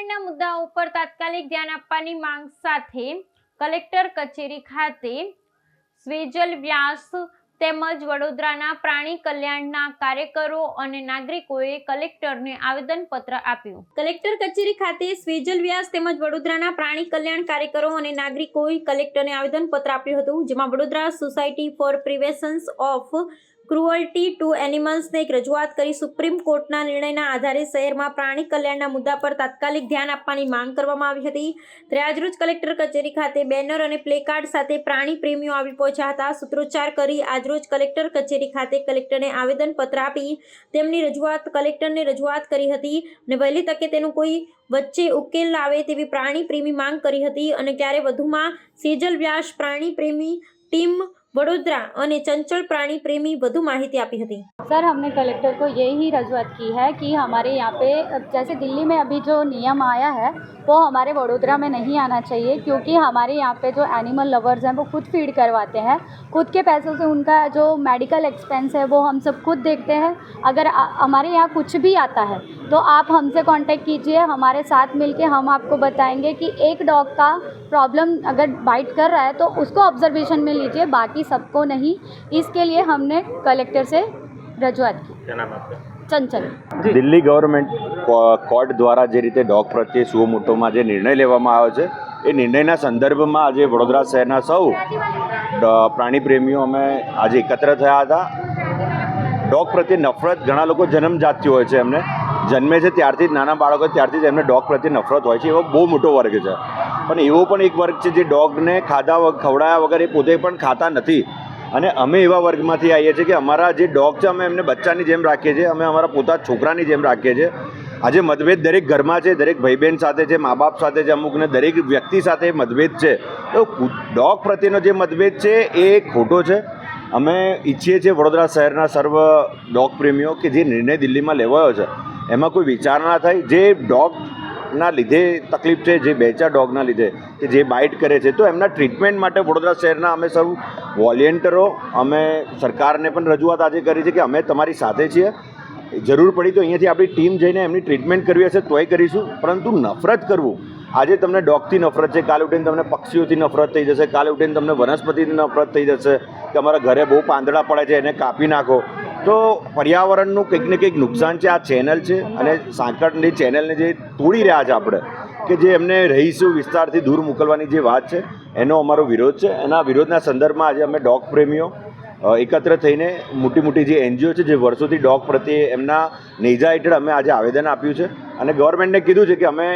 કલ્યાણના મુદ્દા ઉપર તાત્કાલિક ધ્યાન આપવાની માંગ સાથે કલેક્ટર કચેરી ખાતે સ્વેજલ વ્યાસ તેમજ વડોદરાના પ્રાણી કલ્યાણના કાર્યકરો અને નાગરિકોએ કલેક્ટરને આવેદનપત્ર આપ્યું। કલેક્ટર કચેરી ખાતે સ્વેજલ વ્યાસ તેમજ વડોદરાના પ્રાણી કલ્યાણ કાર્યકરો અને નાગરિકોએ કલેક્ટરને આવેદનપત્ર આપ્યું હતું, જેમાં Vadodara society for prevention of cruelty to એનિમલ્સને એક રજૂઆત કરી સુપ્રીમ કોર્ટના નિર્ણયના આધારે શહેરમાં પ્રાણી કલ્યાણના મુદ્દા પર તાત્કાલિક ધ્યાન આપવાની માંગ કરવામાં આવી હતી। ત્યારે આજરોજ કલેક્ટર કચેરી ખાતે બેનર અને પ્લેકાર્ડ સાથે પ્રાણી પ્રેમીઓ આવી પહોંચ્યા હતા। સૂત્રોચ્ચાર કરી આજરોજ કલેક્ટર કચેરી ખાતે કલેક્ટરને આવેદનપત્ર આપી તેમની કલેક્ટરને રજૂઆત કરી હતી અને વહેલી તકે તેનું કોઈ વચ્ચે ઉકેલ આવે તેવી પ્રાણી પ્રેમી માંગ કરી હતી। અને ત્યારે વધુમાં સેજલ વ્યાસ પ્રાણી प्रेमी टीम वडोदरा और चंचल प्राणी प्रेमी વધુ माहिती आपी थी। सर, हमने कलेक्टर को यही रजूआत की है कि हमारे यहाँ पे जैसे दिल्ली में अभी जो नियम आया है वो हमारे वडोदरा में नहीं आना चाहिए, क्योंकि हमारे यहाँ पे जो एनिमल लवर्स हैं वो खुद फीड करवाते हैं, खुद के पैसों से उनका जो मेडिकल एक्सपेंस है वो हम सब खुद देखते हैं। अगर हमारे यहाँ कुछ भी आता है तो आप हमसे कांटेक्ट कीजिए, हमारे साथ मिलके हम आपको बताएंगे कि एक डॉग का प्रॉब्लम अगर बाइट कर रहा है तो उसको ऑब्जर्वेशन में लीजिए, बाकी सबको नहीं। इसके लिए हमने कलेक्टर से रजूआत की। क्या नाम है आपका? चंचल। दिल्ली गवर्नमेंट कोर्ट द्वारा जे रीते डॉग प्रत्ये सुओ मोटोमां जे निर्णय लेवामां आव्यो छे ए निर्णयना संदर्भमां आज वडोदरा शहेरना सौ प्राणी प्रेमीओ अमे आज एकत्र थया हता। डॉग प्रत्ये नफरत घणा लोको जन्मजातथी होय छे, एमने जन्मे छे त्यारथी ज नाना बाळको त्यारथी ज एમને डॉग प्रत्ये नफरत होय छे, एवो बहु मोटो वर्ग छे। पण एवो पण एक वर्ग छे जे डॉगने खवડાયા वगैरे पोते पण खाता नथी। અને અમે એવા વર્ગમાંથી આવીએ છીએ કે અમારા જે ડોગ છે અમે એમને બચ્ચાની જેમ રાખીએ છીએ, અમે અમારા પોતા છોકરાની જેમ રાખીએ છીએ। આજે મતભેદ દરેક ઘરમાં છે, દરેક ભાઈ બહેન સાથે છે, મા બાપ સાથે છે, અમુકને દરેક વ્યક્તિ સાથે મતભેદ છે। તો ડોગ પ્રત્યેનો જે મતભેદ છે એ ખોટો છે। અમે ઈચ્છીએ છીએ વડોદરા શહેરના સર્વ ડોગ પ્રેમીઓ કે જે નિર્ણય દિલ્હીમાં લેવાયો છે એમાં કોઈ વિચારણા થાય। જે ડોગના લીધે તકલીફ છે, જે બેચા ડોગના લીધે કે જે બાઇટ કરે છે, તો એમના ટ્રીટમેન્ટ માટે વડોદરા શહેરના અમે સૌ વોલેન્ટરો અમે સરકારને પણ રજૂઆત આજે કરી છે કે અમે તમારી સાથે છીએ। જરૂર પડી તો અહીંયાથી આપણી ટીમ જઈને એમની ટ્રીટમેન્ટ કરવી હશે તોય કરીશું, પરંતુ નફરત કરવું, આજે તમને ડોગથી નફરત છે, કાલે ઉઠીને તમને પક્ષીઓથી નફરત થઈ જશે, કાલે ઉઠીને તમને વનસ્પતિથી નફરત થઈ જશે કે અમારા ઘરે બહુ પાંદડા પડે છે એને કાપી નાખો, તો પર્યાવરણનું કંઈક ને કંઈક નુકસાન છે। આ ચેનલ છે અને સાંકળની ચેનલને જે તોડી રહ્યા છે આપણે, કે જે એમને રહીશું વિસ્તારથી દૂર મોકલવાની જે વાત છે એનો અમારો વિરોધ છે। એના વિરોધના સંદર્ભમાં આજે અમે ડોગ પ્રેમીઓ એકત્ર થઈને મોટી મોટી જે એનજીઓ છે જે વર્ષોથી ડોગ પ્રત્યે એમના નેજા હેઠળ અમે આજે આવેદન આપ્યું છે અને ગવર્મેન્ટને કીધું છે કે અમે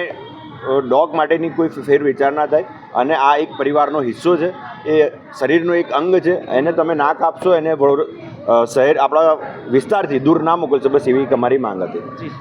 ડોગ માટેની કોઈ ફેર વિચાર ના થાય અને આ એક પરિવારનો હિસ્સો છે, એ શરીરનો એક અંગ છે, એને તમે ના કાપશો, એને શહેર આપણા વિસ્તારથી દૂર ના મોકલશો, બસ એવી અમારી માંગ હતી।